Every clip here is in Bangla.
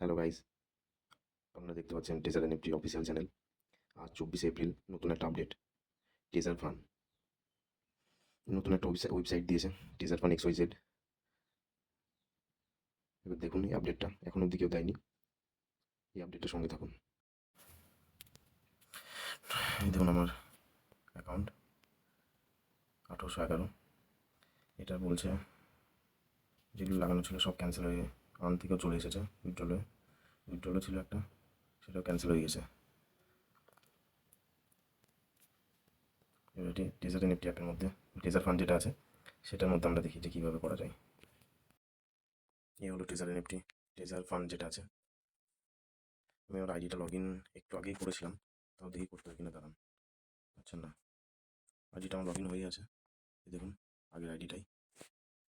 হ্যালো গাইস, আপনারা দেখতে পাচ্ছেন টেজার এনএফটি অফিসিয়াল চ্যানেল। আজ 24 এপ্রিল নতুন একটা আপডেট। টেজার ফান নতুন একটা ওয়েবসাইট দিয়েছে, টেজার ফান XYZ। এবার দেখুন এই আপডেটটা এখন অবধি কেউ দেয়নি। এই আপডেটটার সঙ্গে থাকুন। এই দেখুন আমার অ্যাকাউন্ট 1811। এটা বলছে যেগুলো লাগানো ছিল সব ক্যান্সেল হয়ে আন থেকেও চলে এসেছে। উইথড্রলে ছিল একটা, সেটাও ক্যান্সেল হয়ে গেছে। এবার টেজার এনএফটি অ্যাপের মধ্যে টেজার ফান্ড যেটা আছে সেটার মধ্যে আমরা দেখি যে কীভাবে করা যায়। এই হলো টেজার এনএফটি টেজার ফান্ড যেটা আছে। আমি ওর আইডিটা লগ ইন একটু আগেই করেছিলাম, তাও দেখি করতে হয় কিনা, দাঁড়ান। আচ্ছা না, আইডিটা আমার লগ ইন হয়ে আছে। দেখুন আগের আইডিটাই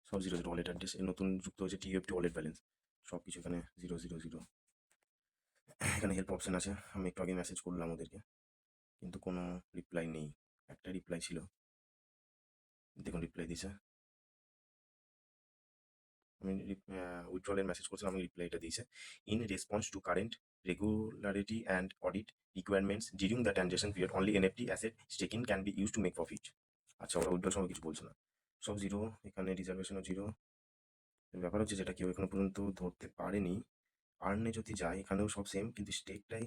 সব 0 0 ওয়ালেট অ্যাড্রেস। এর নতুন যুক্ত হয়েছে TUFT ওয়ালেট ব্যালেন্স, সব কিছু এখানে 0 0 0। এখানে হেল্প অপশান আছে। আমি একটু আগে মেসেজ করলাম ওদেরকে, কিন্তু কোনো রিপ্লাই নেই। একটা রিপ্লাই ছিল, দেখুন রিপ্লাই দিয়েছে। আমি উইথড্রলের মেসেজ করছিলাম, আমি রিপ্লাইটা দিয়েছে। In response to current regularity and audit requirements during the transaction period only NFT asset staking can be use to make profit. আচ্ছা, ওরা উইথড্রল সময় কিছু বলছে না, সব 0। এখানে রিজার্ভেশনও 0। ব্যাপার হচ্ছে যেটা কেউ এখনো পর্যন্ত ধরতে পারেনি, আর্নে যদি যায় এখানেও সব সেম, কিন্তু স্টেকটাই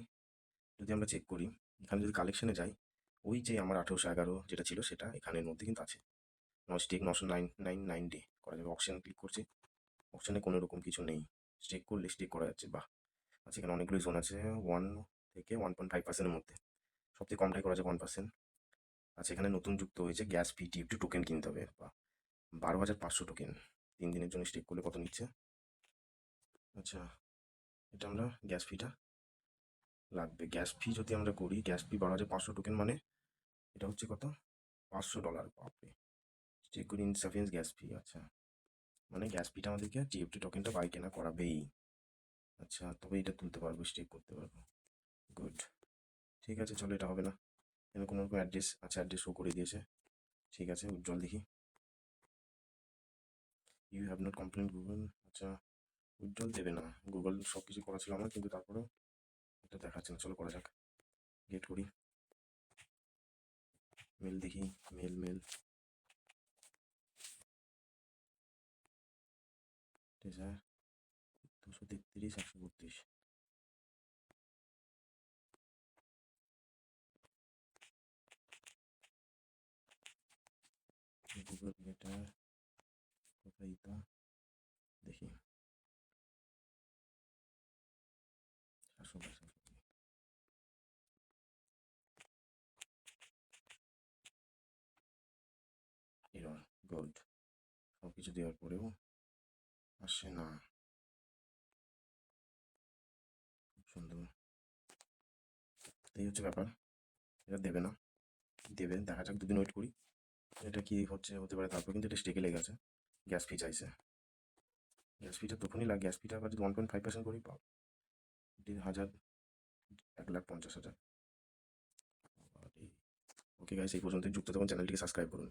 যদি আমরা চেক করি, এখানে যদি কালেকশনে যাই, ওই যে আমার 1811 যেটা ছিল সেটা এখানের মধ্যে কিন্তু আছে। স্টেক 999 ডে করা যাবে। অপশন ক্লিক করছি, অপশানে কোনো রকম কিছু নেই। স্টেক করলে স্টেক করা যাচ্ছে, বাহ। আচ্ছা, এখানে অনেকগুলো জোন আছে 1 থেকে 1.5%-এর মধ্যে। সবথেকে কমটাই করা যায় 1%। আচ্ছা, এখানে নতুন যুক্ত হয়েছে গ্যাস ফি TUFT টোকেন কিনতে হবে, বা 12,500 টোকেন 3 দিনের জন্য স্টেক করলে কত নিচ্ছে। আচ্ছা, এটা আমরা গ্যাস ফিটা লাগবে। গ্যাস ফি যদি আমরা করি, গ্যাস ফি 12,500 টোকেন মানে এটা হচ্ছে কত, $500। বাপরে, স্টেক করি ইনসাফিয়েন্স গ্যাস ফি। আচ্ছা, মানে গ্যাস ফিটা আমাদেরকে TUFT টোকেনটা বাই কেনা করাবেই। আচ্ছা, তবে এটা তুলতে পারবো, স্টেক করতে পারবো। গুড, ঠিক আছে, চলো এটা হবে না। এখানে কোনো রকম অ্যাড্রেস, আচ্ছা অ্যাড্রেস শো করে দিয়েছে, ঠিক আছে। উজ্জ্বল দেখি, you have not complain Google. আচ্ছা, উজ্জ্বল দেবে না, গুগল সব কিছু করা ছিল আমার, কিন্তু তারপরেও এটা দেখাচ্ছে না। চলো করা যাক, গেট করি, মেল দেখি, মেল 233 132। গুগল গেটার কোথায় তা দেখি, 722। এরর, গুড, সব কিছু দেওয়ার পরেও আসে না। খুব সুন্দর, এই হচ্ছে ব্যাপার। এটা দেবে না, দেবে, দেখা যাক, দুদিন ওয়েট করি এটা কি হচ্ছে, হতে পারে। তারপর কিন্তু এটা স্টেকে লেগে আছে। গ্যাস ফি চাইছে, গ্যাস ফিটা তখনই লাগে। গ্যাস ফিটা আবার যদি 1.5% করি, পাও 1,000, 1,50,000। ওকে গাইস, এই পর্যন্ত যুক্ত থাকুন, চ্যানেলটিকে সাবস্ক্রাইব করুন।